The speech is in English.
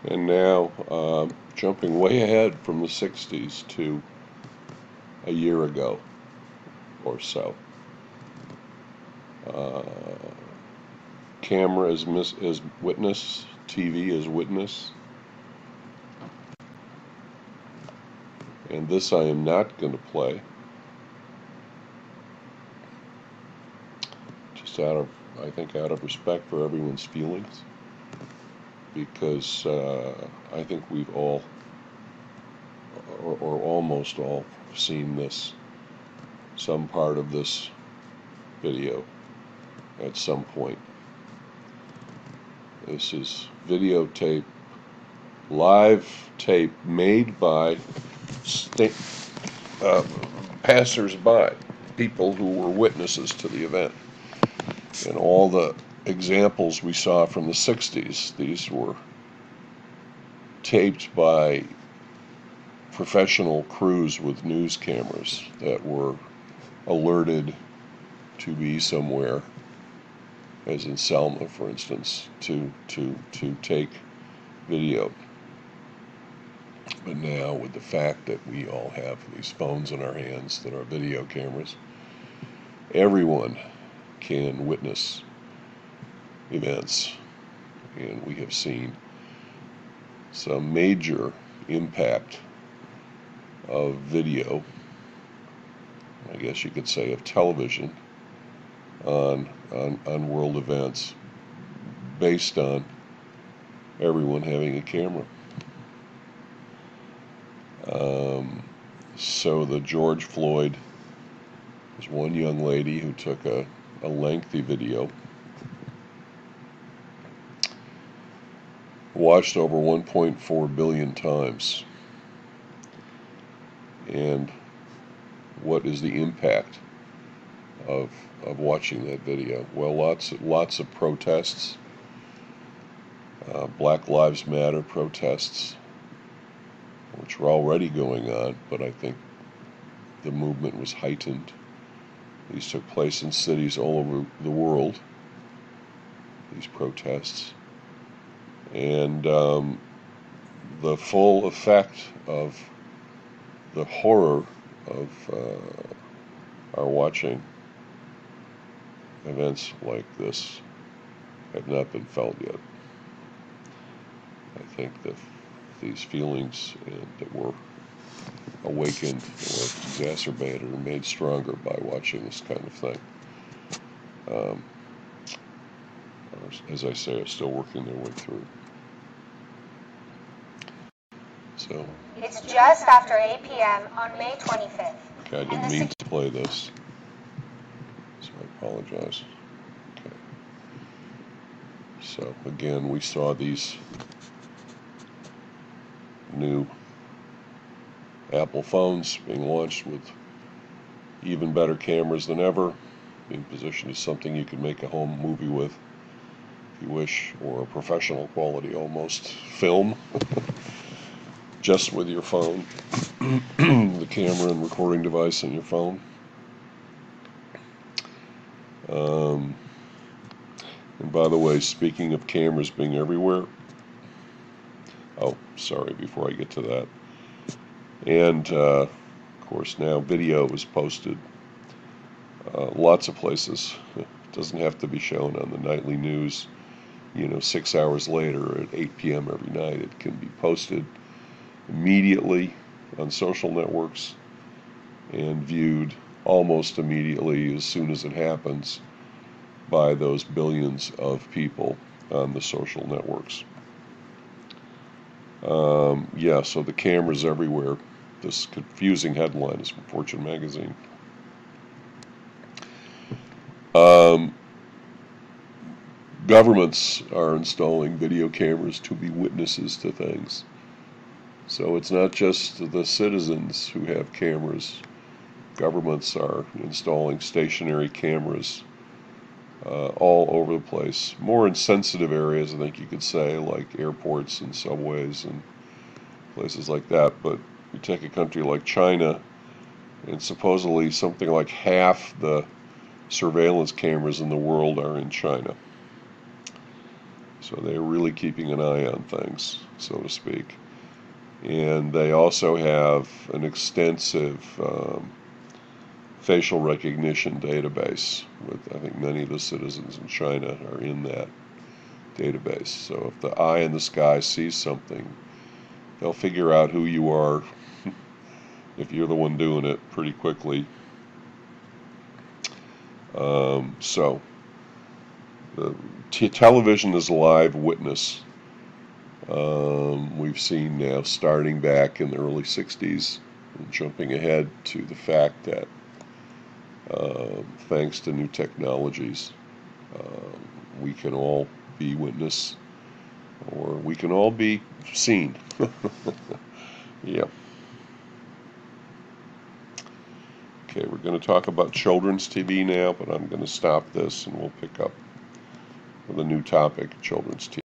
And now, jumping way ahead from the 60s to a year ago or so. Camera as witness, TV as witness. And this I am not going to play. Just I think out of respect for everyone's feelings. Because I think we've all, or almost all, seen this, some part of this video at some point. This is videotape, live tape made by passers-by, people who were witnesses to the event. And all the examples we saw from the 60s, these were taped by professional crews with news cameras that were alerted to be somewhere, as in Selma, for instance, to take video. But now, with the fact that we all have these phones in our hands that are video cameras, everyone can witness events, and we have seen some major impact of video, I guess you could say of television, on world events based on everyone having a camera. So the George Floyd was one young lady who took a lengthy video, watched over 1.4 billion times. And what is the impact of watching that video? Well, lots of protests, Black Lives Matter protests, which were already going on, but I think the movement was heightened. These took place in cities all over the world, these protests. And the full effect of the horror of our watching events like this have not been felt yet. I think that these feelings that were awakened or exacerbated or made stronger by watching this kind of thing, as I say, are still working their way through. So it's just after 8 p.m. on May 25th. Okay, I didn't mean to play this, so I apologize. Okay. So again, we saw these new Apple phones being launched with even better cameras than ever, being positioned as something you can make a home movie with, if you wish, or a professional quality almost film, just with your phone, the camera and recording device in your phone. And by the way, speaking of cameras being everywhere, oh, sorry, before I get to that, and of course now video is posted lots of places. It doesn't have to be shown on the nightly news, 6 hours later at 8 p.m. every night. It can be posted immediately on social networks and viewed almost immediately as soon as it happens by those billions of people on the social networks. So the cameras everywhere. This confusing headline is from Fortune magazine. Governments are installing video cameras to be witnesses to things. So it's not just the citizens who have cameras. Governments are installing stationary cameras all over the place. More in sensitive areas, I think you could say, like airports and subways and places like that. But you take a country like China, and supposedly something like half the surveillance cameras in the world are in China. So they're really keeping an eye on things, so to speak. And they also have an extensive facial recognition database with, I think, many of the citizens in China are in that database. So if the eye in the sky sees something, they'll figure out who you are if you're the one doing it pretty quickly. So the television is a live witness. We've seen now, starting back in the early 60s, jumping ahead to the fact that thanks to new technologies, we can all be witness, or we can all be seen. Yeah. Okay, we're going to talk about children's TV now, but I'm going to stop this and we'll pick up with a new topic, children's TV.